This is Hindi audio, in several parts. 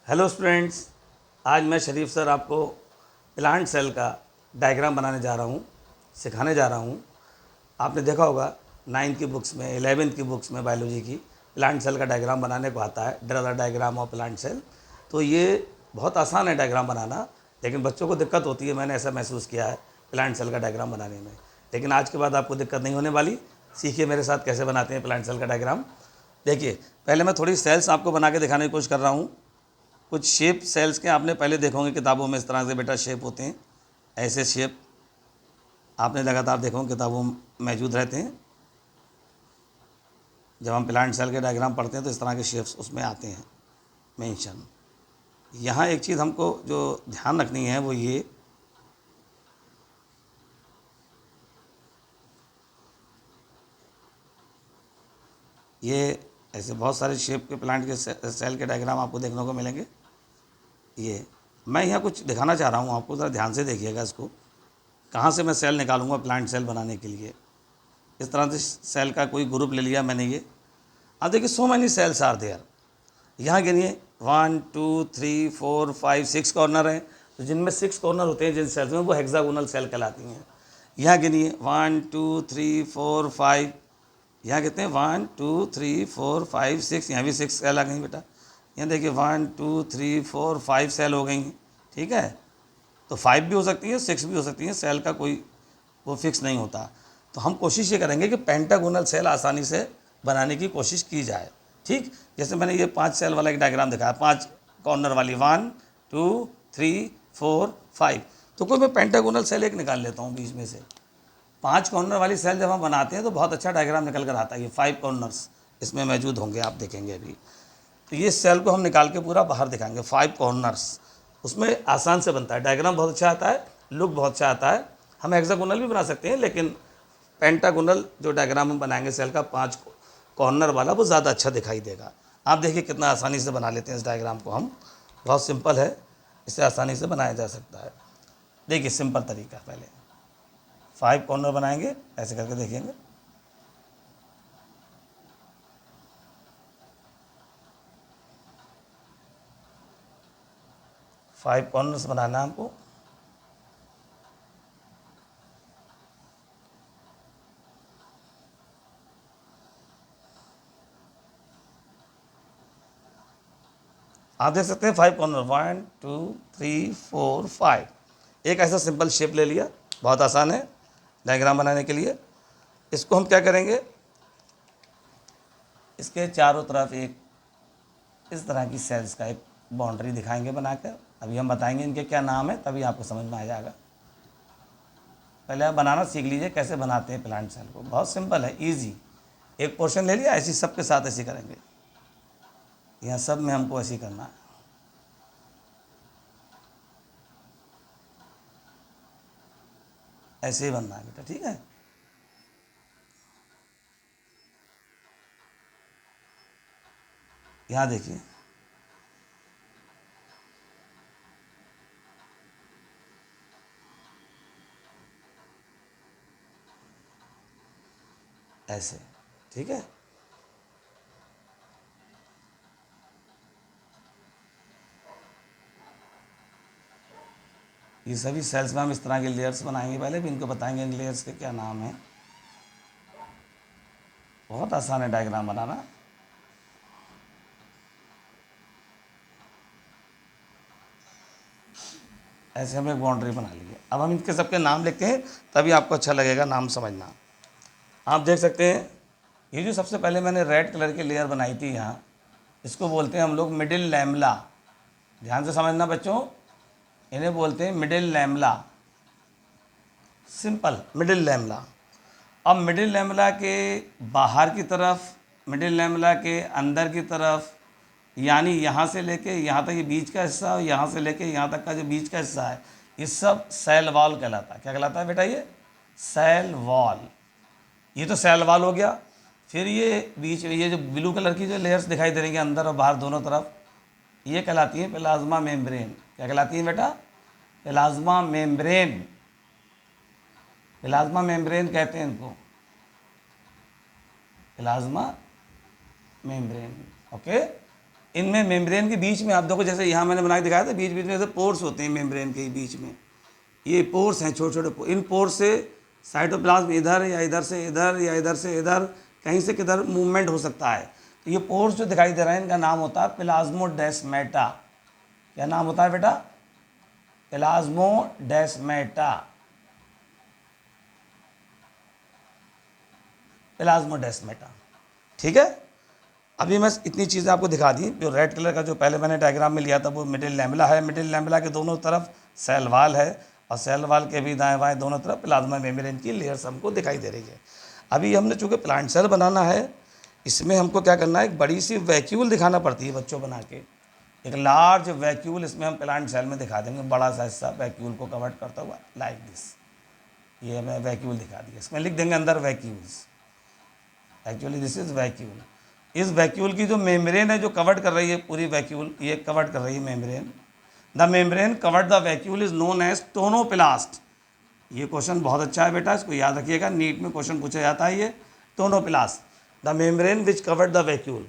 हेलो स्टूडेंट्स, आज मैं शरीफ सर आपको प्लांट सेल का डायग्राम बनाने जा रहा हूँ, सिखाने जा रहा हूँ। आपने देखा होगा 9th की बुक्स में, 11th की बुक्स में बायोलॉजी की प्लांट सेल का डायग्राम बनाने को आता है, draw the diagram of plant cell. तो ये बहुत आसान है डायग्राम बनाना, लेकिन बच्चों को दिक्कत होती है। मैंने ऐसा महसूस किया है प्लांट सेल का डायग्राम बनाने में, लेकिन आज के बाद आपको दिक्कत नहीं होने वाली। सीखिए मेरे साथ कैसे बनाते हैं प्लांट सेल का डायग्राम। देखिए, पहले मैं थोड़ी सेल्स आपको बना के दिखाने की कोशिश कर रहा हूँ। कुछ शेप सेल्स के आपने पहले देखो होंगे किताबों में, इस तरह से बेटा शेप होते हैं। ऐसे शेप आपने लगातार देखो किताबों में मौजूद रहते हैं। जब हम प्लांट सेल के डायग्राम पढ़ते हैं तो इस तरह के शेप्स उसमें आते हैं मेंशन। यहाँ एक चीज़ हमको जो ध्यान रखनी है वो ये ऐसे बहुत सारे शेप के प्लांट के सेल के डायग्राम आपको देखने को मिलेंगे। ये मैं यहाँ कुछ दिखाना चाह रहा हूँ आपको, ज़रा ध्यान से देखिएगा इसको। कहाँ से मैं सेल निकालूंगा प्लांट सेल बनाने के लिए। इस तरह से सेल का कोई ग्रुप ले लिया मैंने ये। अब देखिए, so many cells are there. यहाँ गिनिए 1 2 3 4 5 6 कॉर्नर हैं। तो जिनमें 6 कॉर्नर होते हैं जिन सेल्स में, वो हेक्सागोनल सेल कहलाती हैं। यहाँ गिनिए 1 2 3 4 5। यहाँ कहते हैं 1 2 3 4 5 6। यहाँ भी 6 सेल आ गई बेटा। यहाँ देखिए 1 2 3 4 5 सेल हो गई। ठीक है, तो 5 भी हो सकती है, 6 भी हो सकती है। सेल का कोई वो फिक्स नहीं होता। तो हम कोशिश ये करेंगे कि पेंटागोनल सेल आसानी से बनाने की कोशिश की जाए। ठीक, जैसे मैंने ये 5 सेल वाला एक डायग्राम दिखाया, 5 कॉर्नर वाली, 1 2 3 4 5। तो कोई मैं पेंटागोनल सेल एक निकाल लेता हूँ बीच में से। 5 कॉर्नर वाली सेल जब हम बनाते हैं तो बहुत अच्छा डायग्राम निकल कर आता है। ये 5 कॉर्नर्स इसमें मौजूद होंगे, आप देखेंगे अभी। तो ये सेल को हम निकाल के पूरा बाहर दिखाएंगे, 5 कॉर्नर्स। उसमें आसान से बनता है डायग्राम, बहुत अच्छा आता है, लुक बहुत अच्छा आता है। हम हेक्सागोनल भी बना सकते हैं, लेकिन पेंटागोनल जो डायग्राम हम बनाएंगे सेल का 5 कॉर्नर वाला, वो ज़्यादा अच्छा दिखाई देगा। आप देखिए कितना आसानी से बना लेते हैं इस डायग्राम को हम। बहुत सिंपल है, इसे आसानी से बनाया जा सकता है। देखिए सिंपल तरीका, पहले 5 कॉर्नर बनाएंगे, ऐसे करके देखेंगे। फाइव कॉर्नर्स बनाना है हमको। आप देख सकते हैं 5 कॉर्नर, 1 2 3 4 5। एक ऐसा सिंपल शेप ले लिया, बहुत आसान है डायग्राम बनाने के लिए। इसको हम क्या करेंगे, इसके चारों तरफ एक इस तरह की सेल्स का एक बाउंड्री दिखाएंगे बनाकर। अभी हम बताएंगे इनके क्या नाम है, तभी आपको समझ में आ जाएगा। पहले आप बनाना सीख लीजिए कैसे बनाते हैं प्लांट सेल को। बहुत सिंपल है, इजी। एक पोर्शन ले लिया, ऐसी सबके साथ ऐसी करेंगे। यहाँ सब में हमको ऐसे ही करना है। ऐसे ही बनना है बेटा, ठीक है। यहाँ देखिए, ऐसे, ठीक है। ये सभी सेल्स में हम इस तरह के लेयर्स बनाएंगे। पहले भी इनको बताएंगे इन लेयर्स के क्या नाम है। बहुत आसान है डायग्राम बनाना। ऐसे हम एक बाउंड्री बना लिए। अब हम इनके सबके नाम लिखते हैं, तभी आपको अच्छा लगेगा नाम समझना। आप देख सकते हैं, ये जो सबसे पहले मैंने रेड कलर की लेयर बनाई थी यहाँ, इसको बोलते हैं हम लोग मिडिल लैमला। ध्यान से समझना बच्चों, इन्हें बोलते हैं middle lamella. Simple, middle lamella. अब मिडिल लैमला के बाहर की तरफ, मिडिल लैमला के अंदर की तरफ, यानी यहाँ से लेके यहाँ तक ये बीच का हिस्सा, और यहाँ से लेके यहाँ तक का जो बीच का हिस्सा है, ये सब सेल वॉल कहलाता है। क्या कहलाता है बेटा? ये सेल वॉल। ये तो सेल वॉल हो गया। फिर ये बीच में ये जो ब्लू कलर की जो लेयर्स दिखाई दे रही हैं अंदर और बाहर दोनों तरफ, ये कहलाती है प्लाज्मा मेम्ब्रेन। क्या कहलाती है बेटा? Plasma membrane. प्लाज्मा मेम्ब्रेन कहते हैं इनको, प्लाज्मा मेम्ब्रेन। ओके, इनमें मेम्ब्रेन के बीच में आप देखो, जैसे यहाँ मैंने बना के दिखाया था, बीच बीच में ऐसे पोर्स होते हैं मेम्ब्रेन के बीच में, ये पोर्स हैं छोटे छोटे। इन पोर्स से साइटोप्लाज्म इधर या इधर से इधर या इधर से इधर कहीं से किधर मूवमेंट हो सकता है। तो ये पोर्स जो दिखाई दे रहे हैं इनका नाम होता है प्लाज्मोडेस्माटा। क्या नाम होता है बेटा? प्लाज्मोडेस्माटा। प्लाज्मोडेस्माटा, ठीक है। अभी मैं इतनी चीज़ें आपको दिखा दी। जो रेड कलर का जो पहले मैंने डायग्राम में लिया था वो मिडिल लैमेला है। मिडिल लैमेला के दोनों तरफ सेल वाल है और सेल वाल के भी दाएं बाएं दोनों तरफ प्लाज्मा मेम्ब्रेन की लेयर्स हमको दिखाई दे रही है। अभी हमने चूँकि प्लांट सेल बनाना है, इसमें हमको क्या करना है, एक बड़ी सी वैक्यूल दिखाना पड़ती है बच्चों बना के। एक लार्ज वैक्यूल इसमें हम प्लांट सेल में दिखा देंगे, बड़ा सा हिस्सा वैक्यूल को कवर करता हुआ लाइक दिस। ये हमें वैक्यूल दिखा दिया, इसमें लिख देंगे अंदर vacuoles. Actually this is vacuole. इस वैक्यूल की जो मेम्ब्रेन है जो कवर्ड कर रही है पूरी वैक्यूल, ये कवर्ड कर रही है membrane. The membrane covered the vacuole is known as tonoplast. ये क्वेश्चन बहुत अच्छा है बेटा, इसको याद रखिएगा, नीट में क्वेश्चन पूछा जाता है ये। Tonoplast the membrane which covered the vacuole,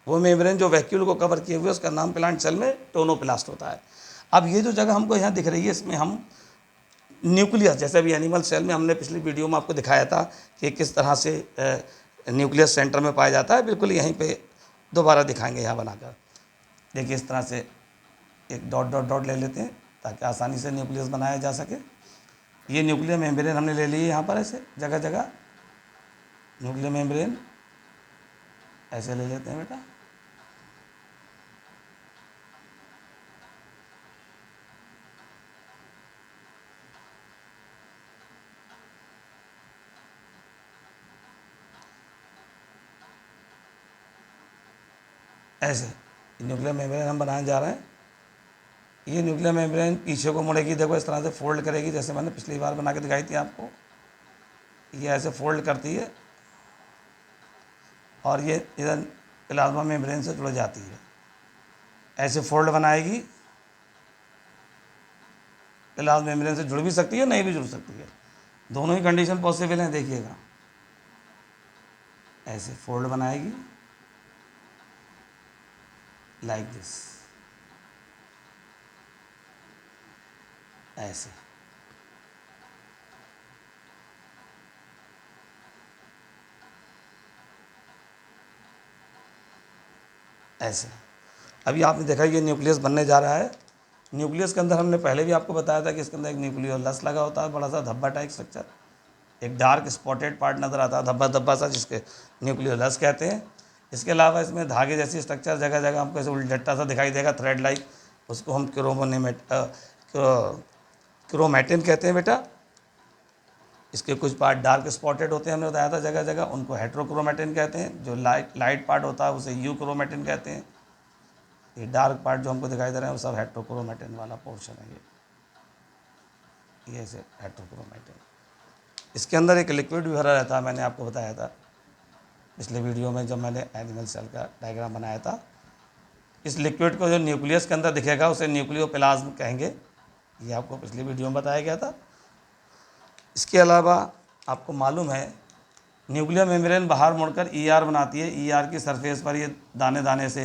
वो मेम्ब्रेन जो वैक्यूल को कवर किए हुए उसका नाम प्लांट सेल में टोनोप्लास्ट होता है। अब ये जो जगह हमको यहाँ दिख रही है इसमें हम न्यूक्लियस, जैसे अभी एनिमल सेल में हमने पिछली वीडियो में आपको दिखाया था कि किस तरह से न्यूक्लियस सेंटर में पाया जाता है, बिल्कुल यहीं पे दोबारा दिखाएंगे यहाँ बनाकर। देखिए इस तरह से एक डॉट डॉट डॉट ले लेते हैं ताकि आसानी से न्यूक्लियस बनाया जा सके। ये न्यूक्लियर मेम्ब्रेन हमने ले ली है यहाँ पर, ऐसे जगह जगह न्यूक्लियर मेम्ब्रेन ऐसे ले लेते हैं बेटा। ऐसे न्यूक्लियर मेम्ब्रेन हम बनाने जा रहे हैं। ये न्यूक्लियर मेम्ब्रेन पीछे को मुड़ेगी, देखो इस तरह से फोल्ड करेगी, जैसे मैंने पिछली बार बना के दिखाई थी आपको। ये ऐसे फोल्ड करती है और ये इधर प्लाज्मा मेम्ब्रेन से जुड़ जाती है। ऐसे फोल्ड बनाएगी, प्लाज्मा मेम्ब्रेन से जुड़ भी सकती है, नहीं भी जुड़ सकती है, दोनों ही कंडीशन पॉसिबल हैं। देखिएगा ऐसे फोल्ड बनाएगी लाइक दिस, ऐसे। ऐसे अभी आपने देखा ये न्यूक्लियस बनने जा रहा है। न्यूक्लियस के अंदर हमने पहले भी आपको बताया था कि इसके अंदर एक न्यूक्लियोलस लगा होता है, बड़ा सा धब्बा टाइप स्ट्रक्चर, एक डार्क स्पॉटेड पार्ट नज़र आता है, धब्बा धब्बा सा, जिसके न्यूक्लियोलस कहते हैं। इसके अलावा इसमें धागे जैसी स्ट्रक्चर जगह जगह हमको ऐसे उल्टा सा दिखाई देगा, थ्रेड लाइक, उसको हम क्रोमैटिन कहते हैं बेटा। इसके कुछ पार्ट डार्क स्पॉटेड होते हैं, हमने बताया था जगह जगह, उनको हेट्रोक्रोमैटिन कहते हैं। जो लाइट पार्ट होता है उसे यूक्रोमैटिन कहते हैं। ये डार्क पार्ट जो हमको दिखाई दे रहे हैं वो सब हेट्रोक्रोमैटिन वाला पोर्शन है। ये ऐसे हेट्रोक्रोमैटिन। इसके अंदर एक लिक्विड भी भरा रहता है, मैंने आपको बताया था पिछले वीडियो में जब मैंने एनिमल सेल का डायग्राम बनाया था। इस लिक्विड को जो न्यूक्लियस के अंदर दिखेगा उसे न्यूक्लियोप्लाज्म कहेंगे, ये आपको पिछली वीडियो में बताया गया था। इसके अलावा आपको मालूम है न्यूक्लियर मेम्ब्रेन बाहर मुड़कर ईआर बनाती है। ईआर की सरफेस पर ये दाने दाने से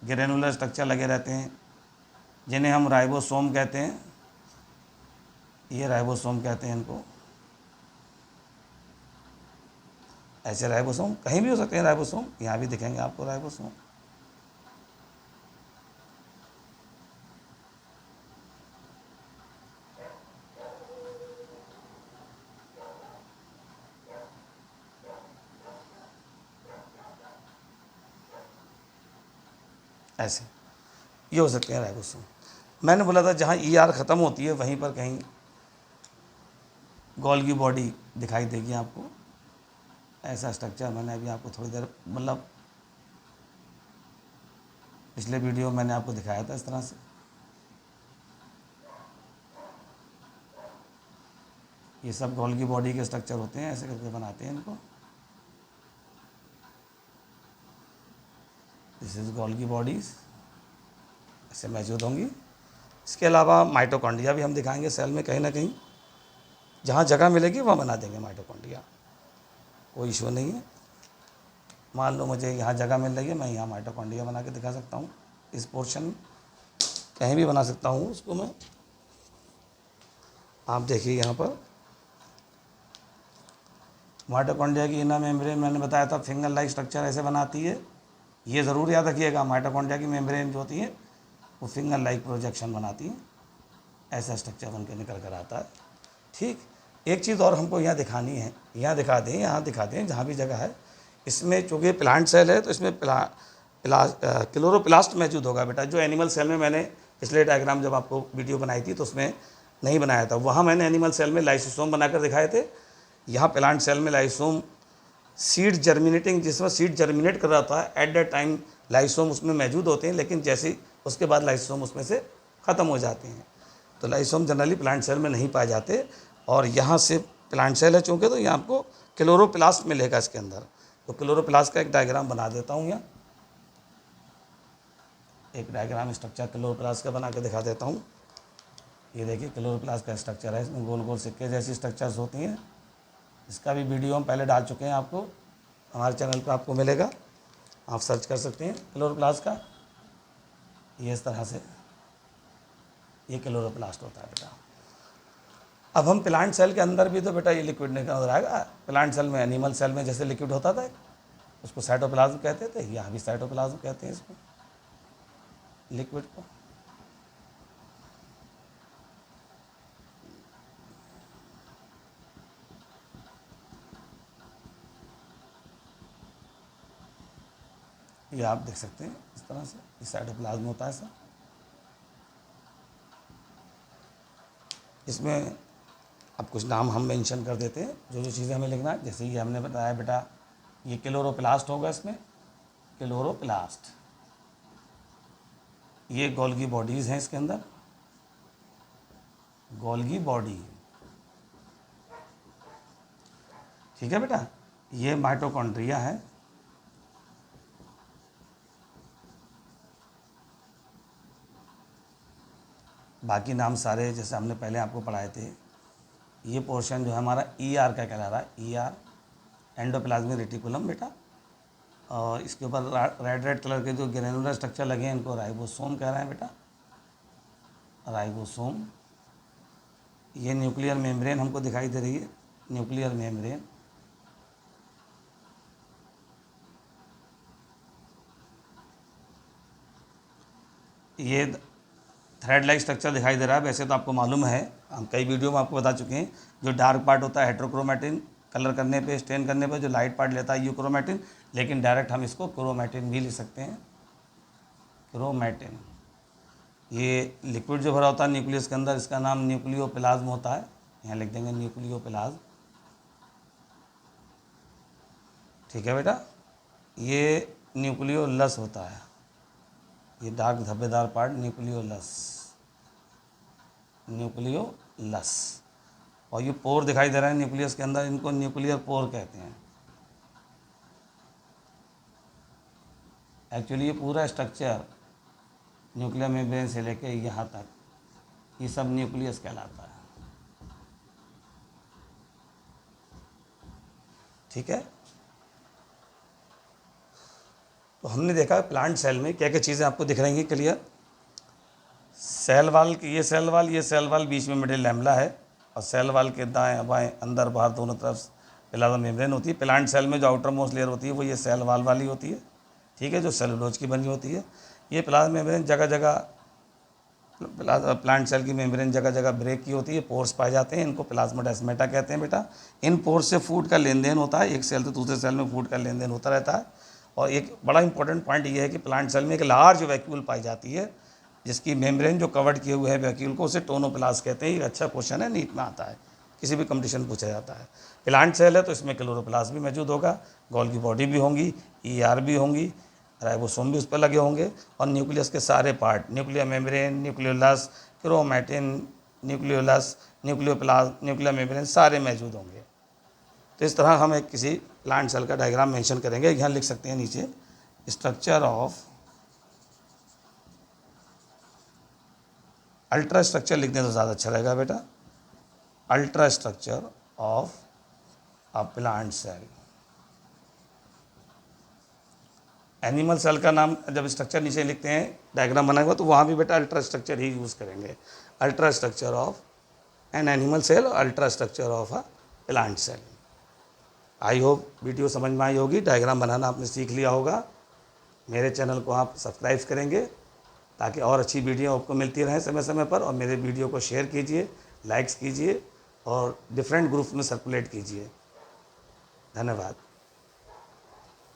ग्रेनुलर स्ट्रक्चर लगे रहते हैं, जिन्हें हम राइबोसोम कहते हैं। ये राइबोसोम कहते हैं इनको। ऐसे राइबोसोम कहीं भी हो सकते हैं, राइबोसोम यहाँ भी दिखेंगे आपको राइबोसोम। ऐसे ये हो सकते हैं राइबोसोम। मैंने बोला था जहाँ ईआर ख़त्म होती है वहीं पर कहीं गोल्गी बॉडी दिखाई देगी आपको। ऐसा स्ट्रक्चर मैंने अभी आपको थोड़ी देर मतलब पिछले वीडियो मैंने आपको दिखाया था इस तरह से। ये सब गोल्गी बॉडी के स्ट्रक्चर होते हैं, ऐसे करके बनाते हैं इनको। दिस इज गोल्गी बॉडीज़ ऐसे मौजूद होंगी। इसके अलावा माइटोकॉन्ड्रिया भी हम दिखाएंगे सेल में, कहीं ना कहीं जहाँ जगह मिलेगी वहाँ बना देंगे माइटोकॉन्ड्रिया, कोई इशू नहीं है। मान लो मुझे यहाँ जगह मिल रही है, मैं यहाँ माइटोकॉन्ड्रिया बना के दिखा सकता हूँ। इस पोर्शन कहीं भी बना सकता हूँ उसको मैं। आप देखिए यहाँ पर माइटोकॉन्ड्रिया की इनर मेम्ब्रेन मैंने बताया था फिंगर लाइक स्ट्रक्चर ऐसे बनाती है। ये ज़रूर याद रखिएगा, माइटोकॉन्ड्रिया की मेम्ब्रेन जो होती है वो फिंगर लाइक प्रोजेक्शन बनाती है, ऐसा स्ट्रक्चर बन के निकल कर आता है। ठीक, एक चीज़ और हमको यहाँ दिखानी है, यहाँ दिखा दें, यहाँ दिखा दें जहाँ भी जगह है। इसमें चूँकि प्लांट सेल है तो इसमें क्लोरोप्लास्ट मौजूद होगा बेटा, जो एनिमल सेल में मैंने पिछले डायग्राम जब आपको वीडियो बनाई थी तो उसमें नहीं बनाया था। वहाँ मैंने एनिमल सेल में लाइसोसोम बनाकर दिखाए थे, यहाँ प्लांट सेल में लाइसोम सीड जर्मिनेटिंग, जिसमें सीड जर्मिनेट कर रहा था एट दैट टाइम लाइसोम उसमें मौजूद होते हैं, लेकिन जैसे ही उसके बाद लाइसोम उसमें से ख़त्म हो जाते हैं। तो लाइसोम जनरली प्लांट सेल में नहीं पाए जाते। और यहाँ से प्लांट सेल है चूँकि, तो यहाँ आपको क्लोरोप्लास्ट मिलेगा इसके अंदर। तो क्लोरोप्लास्ट का एक डायग्राम बना देता हूँ, यहाँ एक डायग्राम स्ट्रक्चर क्लोरोप्लास्ट का बना के दिखा देता हूँ। ये देखिए क्लोरोप्लास्ट का स्ट्रक्चर है, इसमें गोल गोल सिक्के जैसी स्ट्रक्चर्स होती हैं। इसका भी वीडियो हम पहले डाल चुके हैं, आपको हमारे चैनल पर आपको मिलेगा, आप सर्च कर सकते हैं क्लोरोप्लास्ट का। ये इस तरह से ये क्लोरोप्लास्ट होता है बेटा। अब हम प्लांट सेल के अंदर भी तो बेटा ये लिक्विड निकल आएगा। प्लांट सेल में, एनिमल सेल में जैसे लिक्विड होता था उसको साइटोप्लाज्म कहते थे, यहाँ भी साइटोप्लाज्म कहते हैं इसको, लिक्विड को। ये आप देख सकते हैं इस तरह से, ये साइटोप्लाज्म होता है सर। इसमें अब कुछ नाम हम मेंशन कर देते हैं, जो जो चीज़ें हमें लिखना है। जैसे ये हमने बताया बेटा, ये क्लोरोप्लास्ट होगा, इसमें क्लोरोप्लास्ट। ये गोल्गी बॉडीज़ हैं इसके अंदर, गोल्गी बॉडी, ठीक है बेटा। ये माइटोकॉन्ड्रिया है, बाकी नाम सारे जैसे हमने पहले आपको पढ़ाए थे। ये पोर्शन जो है हमारा ER का कहला रहा है, ER एंडोप्लाज्मिक रेटिकुलम बेटा। और इसके ऊपर रेड रेड कलर के जो ग्रेनुलर स्ट्रक्चर लगे हैं इनको राइबोसोम कह रहे हैं बेटा, राइबोसोम। ये न्यूक्लियर मेम्ब्रेन हमको दिखाई दे रही है, न्यूक्लियर मेम्ब्रेन। ये थ्रेड लाइक स्ट्रक्चर दिखाई दे रहा है। वैसे तो आपको मालूम है, हम कई वीडियो में आपको बता चुके हैं, जो डार्क पार्ट होता है हेट्रोक्रोमेटिन, कलर करने पे, स्टेन करने पे जो लाइट पार्ट लेता है यूक्रोमेटिन, लेकिन डायरेक्ट हम इसको क्रोमेटिन भी लिख सकते हैं, क्रोमेटिन। ये लिक्विड जो भरा होता है न्यूक्लियस के अंदर, इसका नाम न्यूक्लियोप्लाज्म होता है, यहाँ लिख देंगे न्यूक्लियोप्लाज्म, ठीक है बेटा। ये न्यूक्लियोलस होता है, ये डार्क धब्बेदार पार्ट न्यूक्लियोलस, न्यूक्लियोलस। और ये पोर दिखाई दे रहा है न्यूक्लियस के अंदर, इनको न्यूक्लियर पोर कहते हैं। एक्चुअली ये पूरा स्ट्रक्चर न्यूक्लियर मेम्ब्रेन से लेके यहाँ तक ये सब न्यूक्लियस कहलाता है, ठीक है। तो हमने देखा प्लांट सेल में क्या क्या चीज़ें आपको दिख रही हैं क्लियर। सेल वाल की ये सेल वाल, ये सेल वाल, बीच में मिडिल लैमेला है, और सेल वाल के दाएं बाएं अंदर बाहर दोनों तरफ प्लाज्मा मेम्ब्रेन होती है। प्लांट सेल में जो आउटर मोस्ट लेयर होती है वो ये सेल वाल वाली होती है, ठीक है, जो सेलुलोज की बनी होती है। ये प्लाज्मा मेम्ब्रेन जगह जगह, प्लांट सेल की मेम्ब्रेन जगह जगह ब्रेक की होती है, पोर्स पाए जाते हैं, इनको प्लाज्माडेस्मेटा कहते हैं बेटा। इन पोर्स से फूड का लेन देन होता है, एक सेल से दूसरे सेल में फूड का लेन देन होता रहता है। और एक बड़ा इंपॉर्टेंट पॉइंट ये है कि प्लांट सेल में एक लार्ज वैक्यूल पाई जाती है, जिसकी मेम्ब्रेन जो कवर्ड किए हुए है वैक्यूल को, उसे टोनोप्लास्ट कहते हैं। ये अच्छा क्वेश्चन है, नीट में आता है, किसी भी कंपटीशन पूछा जाता है। प्लांट सेल है तो इसमें क्लोरोप्लास्ट भी मौजूद होगा, गोल्गी बॉडी भी होंगी, ER भी होंगी, राइबोसोम भी उस पर लगे होंगे, और न्यूक्लियस के सारे part, nuclear membrane, nucleolus, chromatin, nucleolus, nucleoplasm, nuclear membrane सारे मौजूद होंगे। तो इस तरह हम एक किसी प्लांट सेल का डायग्राम मेंशन करेंगे, यहाँ लिख सकते हैं नीचे, स्ट्रक्चर ऑफ, अल्ट्रा स्ट्रक्चर लिख दें तो ज़्यादा अच्छा रहेगा बेटा, ultra structure of a plant cell. Animal cell का नाम जब स्ट्रक्चर नीचे लिखते हैं डायग्राम बना हुआ, तो वहाँ भी बेटा अल्ट्रा स्ट्रक्चर ही यूज़ करेंगे। Ultra structure of an animal cell और ultra structure of a plant cell. I hope video समझ में आई होगी, डायग्राम बनाना आपने सीख लिया होगा। मेरे चैनल को आप सब्सक्राइब करेंगे ताकि और अच्छी वीडियो आपको मिलती रहें समय समय पर, और मेरे वीडियो को शेयर कीजिए, लाइक्स कीजिए और डिफरेंट ग्रुप में सर्कुलेट कीजिए। धन्यवाद।